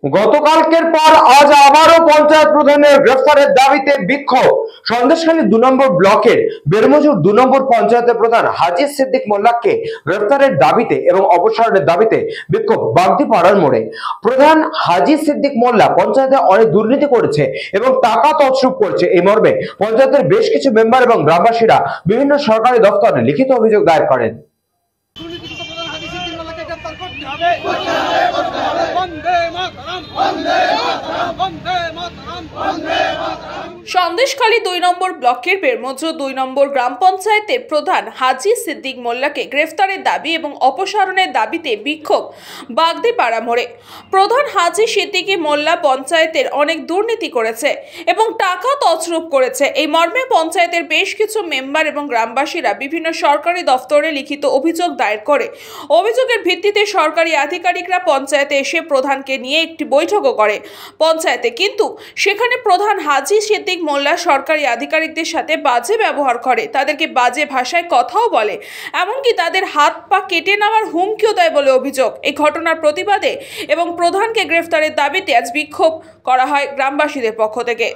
গতকালকের পর আজ আবারও পঞ্চায়েত প্রধানের গ্রেফতারের দাবিতে বিক্ষোভ। সন্দেশখালী ২ নম্বর ব্লকের বেরমজুর ২ নম্বর পঞ্চায়েতের প্রধান হাজী সিদ্দিক মোল্লাকে গ্রেফতারের দাবিতে এবং অপসারণের দাবিতে বিক্ষোভ বাগদিপাড়ার মোড়ে। প্রধান হাজী সিদ্দিক মোল্লা পঞ্চায়েতে অনেক দুর্নীতি করেছে এবং টাকা তছরূপ করছে, এই মর্মে পঞ্চায়েতের বেশ কিছু মেম্বার এবং গ্রামবাসীরা বিভিন্ন সরকারি দপ্তরে লিখিত অভিযোগ দায়ের করেন। সন্দেশখালী ২ নম্বর ব্লকের বেরমজুর ২ নম্বর গ্রাম পঞ্চায়েতের প্রধান হাজী সিদ্দিক মোল্লাকে গ্রেফতারের দাবি এবং অপসারণের দাবিতে বিক্ষোভ বাগদিপাড়া মোড়ে। প্রধান হাজী সিদ্দিক মোল্লা পঞ্চায়েতের অনেক দুর্নীতি করেছে এবং টাকা তছরূপ করেছে, এই মর্মে পঞ্চায়েতের বেশ কিছু মেম্বার এবং গ্রামবাসীরা বিভিন্ন সরকারি দপ্তরে লিখিত অভিযোগ দায়ের করে। অভিযোগের ভিত্তিতে সরকারি আধিকারিকরা পঞ্চায়েতে এসে প্রধানকে নিয়ে একটি বৈঠকও করে পঞ্চায়েতে, কিন্তু সেখানে প্রধান হাজী সিদ্দিক মোল্লা সরকারি আধিকারিকদের সাথে বাজে ব্যবহার করে, তাদেরকে বাজে ভাষায় কথাও বলে, এমনকি তাদের হাত পা কেটে নেওয়ার হুমকিও দেয় বলে অভিযোগ। এই ঘটনার প্রতিবাদে এবং প্রধানকে গ্রেফতারের দাবিতে আজ বিক্ষোভ করা হয় গ্রামবাসীদের পক্ষ থেকে।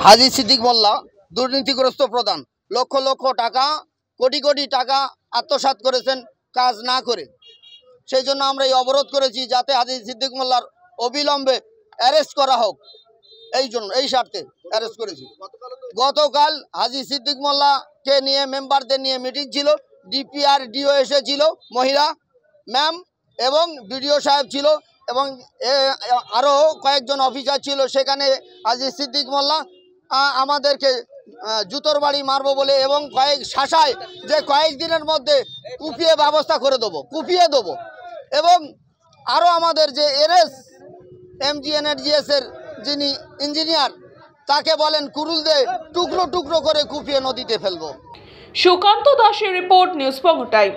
হাজী সিদ্দিক মোল্লা দুর্নীতিগ্রস্ত প্রধান, লক্ষ লক্ষ টাকা, কোটি কোটি টাকা আত্মসাৎ করেছেন কাজ না করে। সেই জন্য আমরা এই অবরোধ করেছি যাতে হাজী সিদ্দিক মোল্লার অবিলম্বে অ্যারেস্ট করা হোক, এই স্বার্থে অ্যারেস্ট করেছি। গতকাল হাজী সিদ্দিক মোল্লাকে নিয়ে মেম্বারদের নিয়ে মিটিং ছিল, ডিপিআর ডিও এসেছিল, মহিলা ম্যাম এবং বিডিও সাহেব ছিল এবং আরও কয়েকজন অফিসার ছিল। সেখানে হাজী সিদ্দিক মোল্লা আমাদেরকে জুতোর বাড়ি মারবো বলে এবং শাসায় যে কয়েকদিনের মধ্যে কুপিয়ে ব্যবস্থা করে দেবো, কুপিয়ে দেবো, এবং আরও আমাদের যে MGNRGS এর যিনি ইঞ্জিনিয়ার তাকে বলেন কুরুল দিয়ে টুকরো টুকরো করে কুপিয়ে নদীতে ফেলবো। সুকান্ত দাসের রিপোর্ট, নিউজ পঙ্গ টাইম।